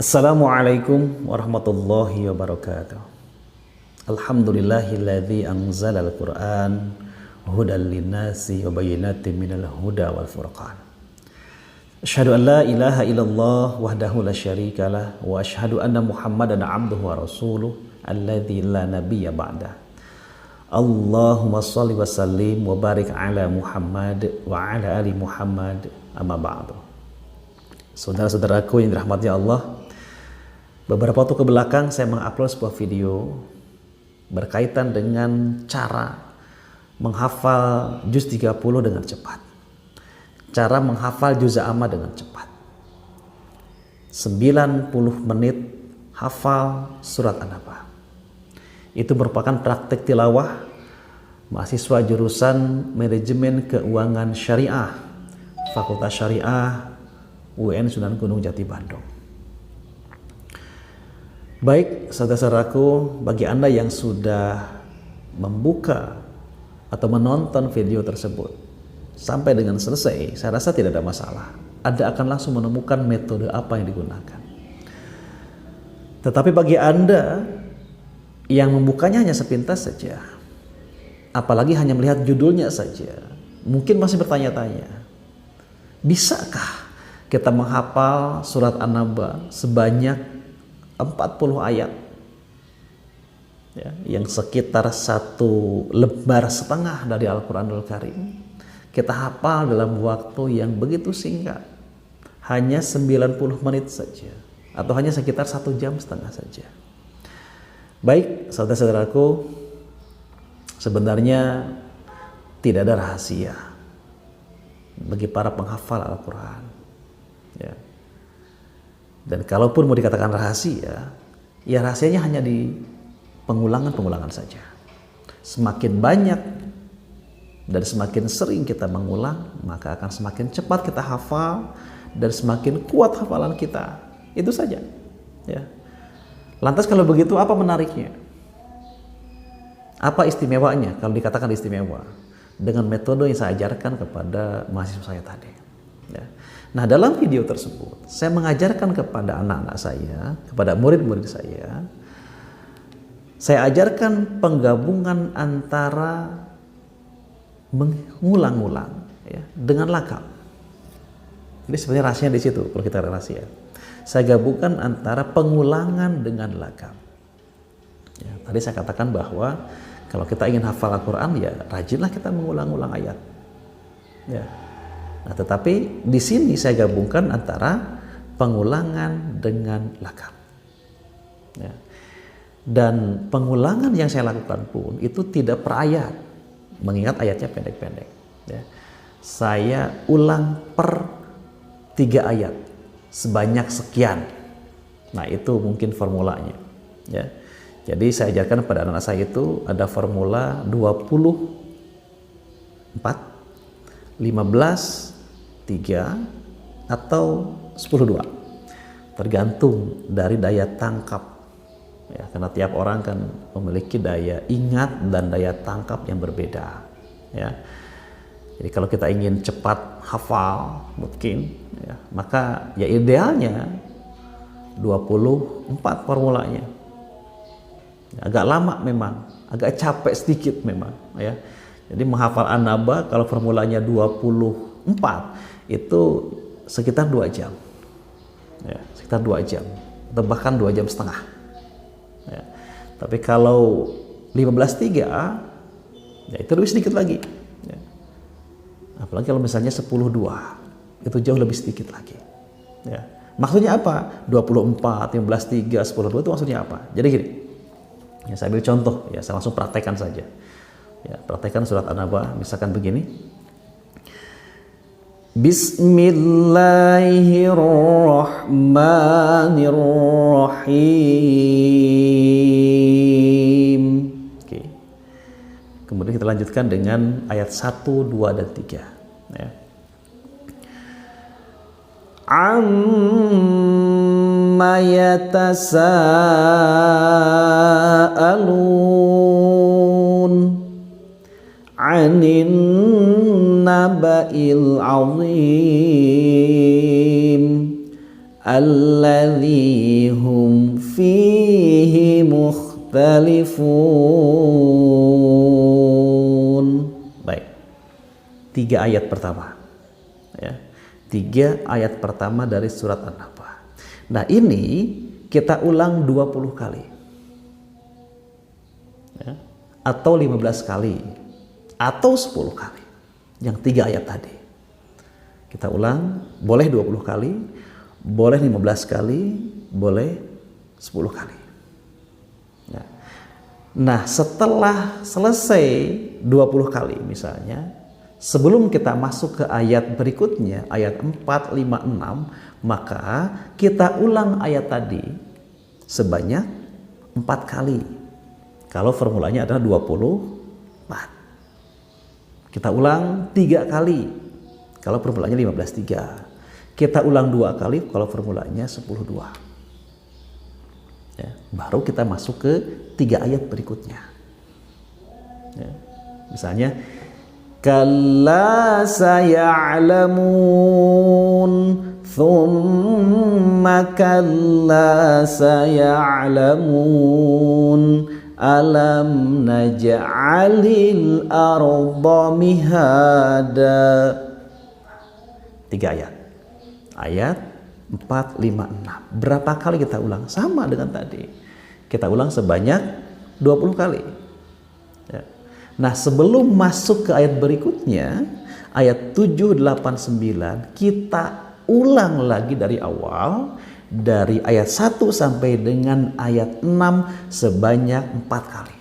Assalamualaikum warahmatullahi wabarakatuh. Alhamdulillahilladzi anzalal Qur'an hudan linnasi wa bayyinatin minal huda wal furqan. Asyhadu an la ilaha illallah wahdahu la syarikalah wa asyhadu anna Muhammadan abduhu wa rasuluh alladzi la nabiyya ba'dah. Allahumma shalli wa sallim wa barik ala Muhammad wa ala ali Muhammad amma ba'du. Saudara-saudaraku yang dirahmati Allah, beberapa waktu ke belakang saya mengupload sebuah video berkaitan dengan cara menghafal juz 30 dengan cepat. Cara menghafal juz amma dengan cepat. 90 menit hafal surat An-Naba. Itu merupakan praktek tilawah mahasiswa jurusan Manajemen Keuangan Syariah, Fakultas Syariah UN Sunan Gunung Jati Bandung. Baik, saudara-saudaraku, bagi Anda yang sudah membuka atau menonton video tersebut sampai dengan selesai, saya rasa tidak ada masalah. Anda akan langsung menemukan metode apa yang digunakan. Tetapi bagi Anda yang membukanya hanya sepintas saja, apalagi hanya melihat judulnya saja, mungkin masih bertanya-tanya, bisakah kita menghafal surat An-Naba sebanyak 40 ayat, ya, yang sekitar 1 lembar setengah dari Al-Quranul Karim, kita hafal dalam waktu yang begitu singkat, hanya 90 menit saja, atau hanya sekitar 1,5 jam saja. Baik, saudara-saudaraku, sebenarnya tidak ada rahasia bagi para penghafal Al-Quran, ya. Dan kalaupun mau dikatakan rahasia, ya rahasianya hanya di pengulangan-pengulangan saja. Semakin banyak dan semakin sering kita mengulang, maka akan semakin cepat kita hafal dan semakin kuat hafalan kita. Itu saja, ya. Lantas kalau begitu apa menariknya? Apa istimewanya kalau dikatakan istimewa? Dengan metode yang saya ajarkan kepada mahasiswa saya tadi, ya. Nah, dalam video tersebut saya mengajarkan kepada anak-anak saya, kepada murid-murid saya ajarkan penggabungan antara mengulang-ulang, ya, dengan lakam. Jadi sebenarnya rahasianya di situ. Kalau kita rahasia, saya gabungkan antara pengulangan dengan lakam. Ya, tadi saya katakan bahwa kalau kita ingin hafal Al-Quran, ya rajinlah kita mengulang-ulang ayat, ya. Nah, tetapi di sini saya gabungkan antara pengulangan dengan lakam, ya. Dan pengulangan yang saya lakukan pun itu tidak per ayat, mengingat ayatnya pendek-pendek, ya. Saya ulang per 3 ayat sebanyak sekian. Nah, itu mungkin formulanya, ya. Jadi saya ajarkan pada anak-anak saya itu ada formula 24, 15, 3, atau 10, 2. Tergantung dari daya tangkap, ya, karena tiap orang kan memiliki daya ingat dan daya tangkap yang berbeda, ya. Jadi kalau kita ingin cepat hafal mungkin, ya, maka ya idealnya 24 formulanya. Agak lama memang, agak capek sedikit memang, ya. Jadi menghafal An-Naba kalau formulanya 24 itu sekitar 2 jam, ya, sekitar 2 jam atau bahkan 2,5 jam, ya. Tapi kalau 15,3, ya itu lebih sedikit lagi, ya. Apalagi kalau misalnya 10,2, itu jauh lebih sedikit lagi, ya. Maksudnya apa? 24, 15,3, 10,2 itu maksudnya apa? Jadi gini, ya, saya ambil contoh, ya, saya langsung praktekkan saja, ya. Praktekkan surat An-Naba misalkan begini. Bismillahirrahmanirrahim. Oke. Kemudian kita lanjutkan dengan ayat 1, 2, dan 3, ya. Amma yatasaalun 'anin naba'il 'azim alladzi hum fihi mukhtalifun. Baik. 3 ayat pertama. Ya. 3 ayat pertama dari surat An-Naba. Nah, ini kita ulang 20 kali. Ya. Atau 15 kali. Atau 10 kali. Yang 3 ayat tadi. Kita ulang, boleh 20 kali, boleh 15 kali, boleh 10 kali. Nah, setelah selesai 20 kali misalnya, sebelum kita masuk ke ayat berikutnya, ayat 4, 5, 6, maka kita ulang ayat tadi sebanyak 4 kali. Kalau formulanya adalah 24. Kita ulang 3 kali. Kalau formulanya 15/3. Kita ulang 2 kali kalau formulanya 10/2. Ya, baru kita masuk ke 3 ayat berikutnya. Ya, misalnya kalla saya'lamun thumma kalla saya'lamun alam naj'alil arda mihada. 3 ayat. Ayat 4, 5, 6. Berapa kali kita ulang? Sama dengan tadi. Kita ulang sebanyak 20 kali. Ya. Nah, sebelum masuk ke ayat berikutnya, ayat 7, 8, 9, kita ulang lagi dari awal, dari ayat 1 sampai dengan ayat 6 sebanyak 4 kali.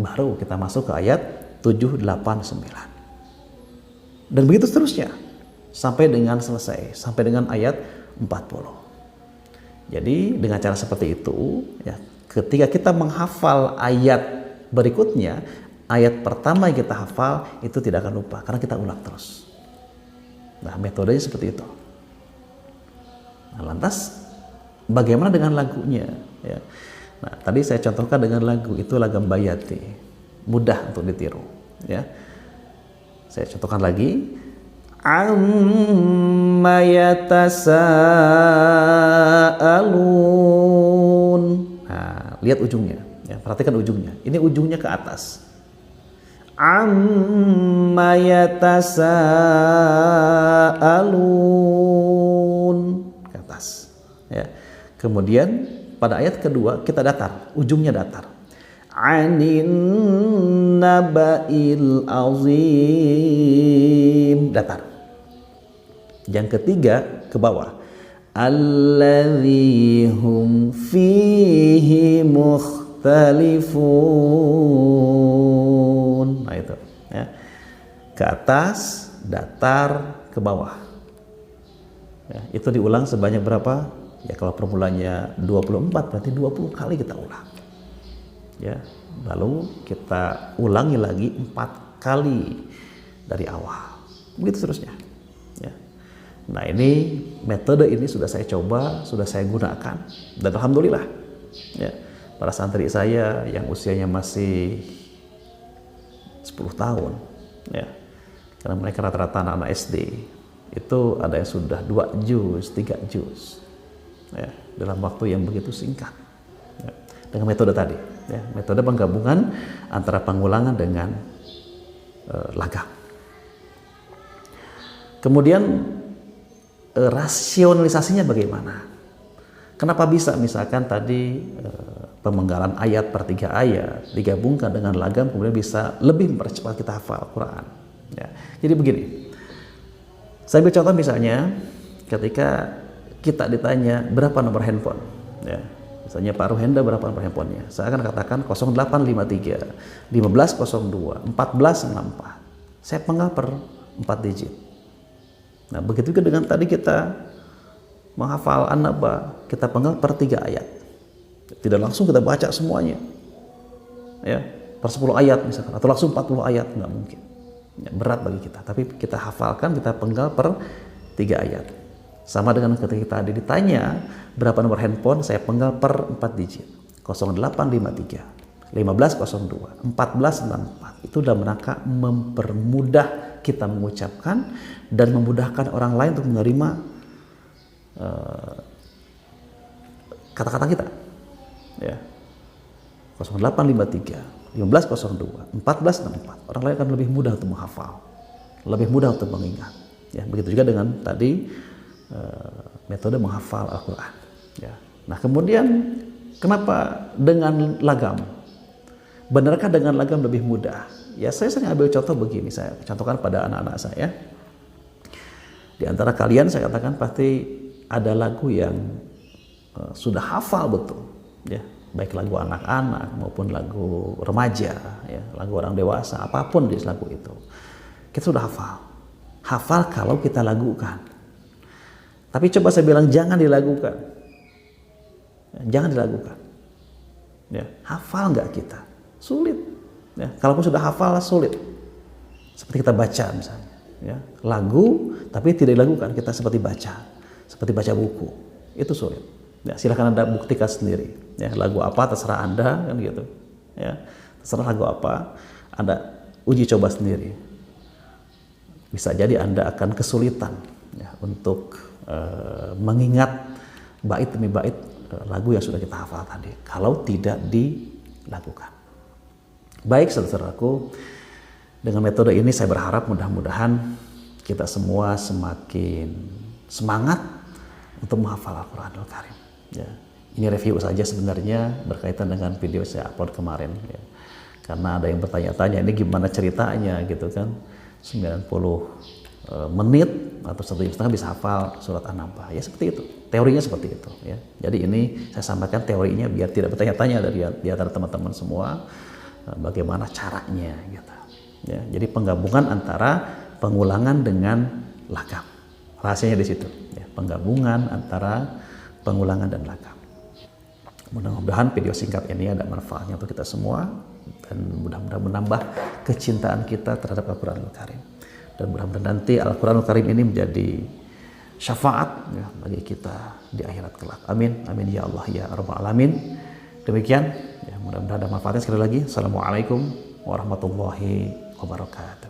Baru kita masuk ke ayat 7, 8, 9. Dan begitu seterusnya. Sampai dengan selesai, sampai dengan ayat 40. Jadi dengan cara seperti itu, ya, ketika kita menghafal ayat berikutnya, ayat pertama yang kita hafal itu tidak akan lupa karena kita ulang terus. Nah, metodenya seperti itu. Nah, lantas bagaimana dengan lagunya? Ya. Nah, tadi saya contohkan dengan lagu itu Lagam Bayati, mudah untuk ditiru. Ya, saya contohkan lagi. Amma yatasaalun. Nah, lihat ujungnya. Ya, perhatikan ujungnya. Ini ujungnya ke atas. Amma yatasaalun, ke atas. Ya. Kemudian pada ayat kedua kita datar, ujungnya datar. Anin naba'il azim, datar. Yang ketiga ke bawah. Alladzi hum fihi mukhtalifun. Nah, itu ya. Ke atas, datar, ke bawah. Ya, itu diulang sebanyak berapa? Ya, kalau formulanya 24 berarti 20 kali kita ulang. Ya, lalu kita ulangi lagi 4 kali dari awal. Begitu seterusnya. Ya. Nah, ini metode ini sudah saya coba, sudah saya gunakan, dan alhamdulillah, ya, para santri saya yang usianya masih 10 tahun, ya, karena mereka rata-rata anak-anak SD, itu ada yang sudah 2 juz, 3 juz, ya, dalam waktu yang begitu singkat, ya, dengan metode tadi, ya, metode penggabungan antara pengulangan dengan lagam. Kemudian rasionalisasinya bagaimana? Kenapa bisa misalkan tadi pemenggalan ayat per 3 ayat digabungkan dengan lagam kemudian bisa lebih mempercepat kita hafal Quran? Ya. Jadi begini, saya ambil contoh misalnya ketika kita ditanya berapa nomor handphone, ya, misalnya Pak Ruhenda berapa nomor handphonenya, saya akan katakan 0853 1502 1464. Saya penggal per 4 digit. Nah, begitu juga dengan tadi kita menghafal An-Naba, kita penggal per 3 ayat. Tidak langsung kita baca semuanya. Ya, per 10 ayat misalkan, atau langsung 40 ayat, nggak mungkin. Ya, berat bagi kita, tapi kita hafalkan, kita penggal per 3 ayat. Sama dengan ketika tadi ditanya berapa nomor handphone, saya penggal per 4 digit. 0853 1502 1464. Itu dalam rangka mempermudah kita mengucapkan dan memudahkan orang lain untuk menerima kata-kata kita. Ya. 0853, 1502, 1464. Orang lain akan lebih mudah untuk menghafal, lebih mudah untuk mengingat. Ya, begitu juga dengan tadi metode menghafal Al-Quran. Ya. Nah, kemudian kenapa dengan lagam? Benarkah dengan lagam lebih mudah? Ya, saya sering ambil contoh begini, saya contohkan pada anak-anak saya. Di antara kalian saya katakan pasti ada lagu yang sudah hafal betul, ya, baik lagu anak-anak maupun lagu remaja, ya, lagu orang dewasa, apapun di lagu itu, kita sudah hafal. Hafal kalau kita lagukan. Tapi coba saya bilang jangan dilagukan, ya, jangan dilagukan. Ya, hafal nggak kita? Sulit. Ya, kalaupun sudah hafal sulit. Seperti kita baca misalnya, ya, lagu tapi tidak dilagukan, kita seperti baca buku, itu sulit. Ya, silahkan Anda buktikan sendiri. Ya, lagu apa terserah Anda kan gitu. Ya, terserah lagu apa, Anda uji coba sendiri. Bisa jadi Anda akan kesulitan, ya, untuk mengingat bait demi bait lagu yang sudah kita hafal tadi kalau tidak dilakukan. Baik, saudaraku, dengan metode ini saya berharap mudah-mudahan kita semua semakin semangat untuk menghafal Al-Quranul Karim. Ya, ini review saja sebenarnya berkaitan dengan video saya upload kemarin. Ya. Karena ada yang bertanya-tanya ini gimana ceritanya gitu kan, 90 menit atau 1,5 jam bisa hafal surat An-Naba. Ya seperti itu, teorinya seperti itu. Ya. Jadi ini saya sampaikan teorinya biar tidak bertanya-tanya di antara teman-teman semua. Bagaimana caranya gitu. Ya, jadi penggabungan antara pengulangan dengan lagam. Rahasianya di situ. Ya, penggabungan antara pengulangan dan lagam. Mudah-mudahan video singkat ini ada manfaatnya untuk kita semua dan mudah-mudahan menambah kecintaan kita terhadap Al-Quranul Karim. Dan mudah-mudahan nanti Al-Quranul Karim ini menjadi syafaat, ya, bagi kita di akhirat kelak. Amin. Amin ya Allah ya Rabbal Alamin. Demikian, ya, mudah-mudahan ada manfaatnya. Sekali lagi, Assalamualaikum warahmatullahi wabarakatuh.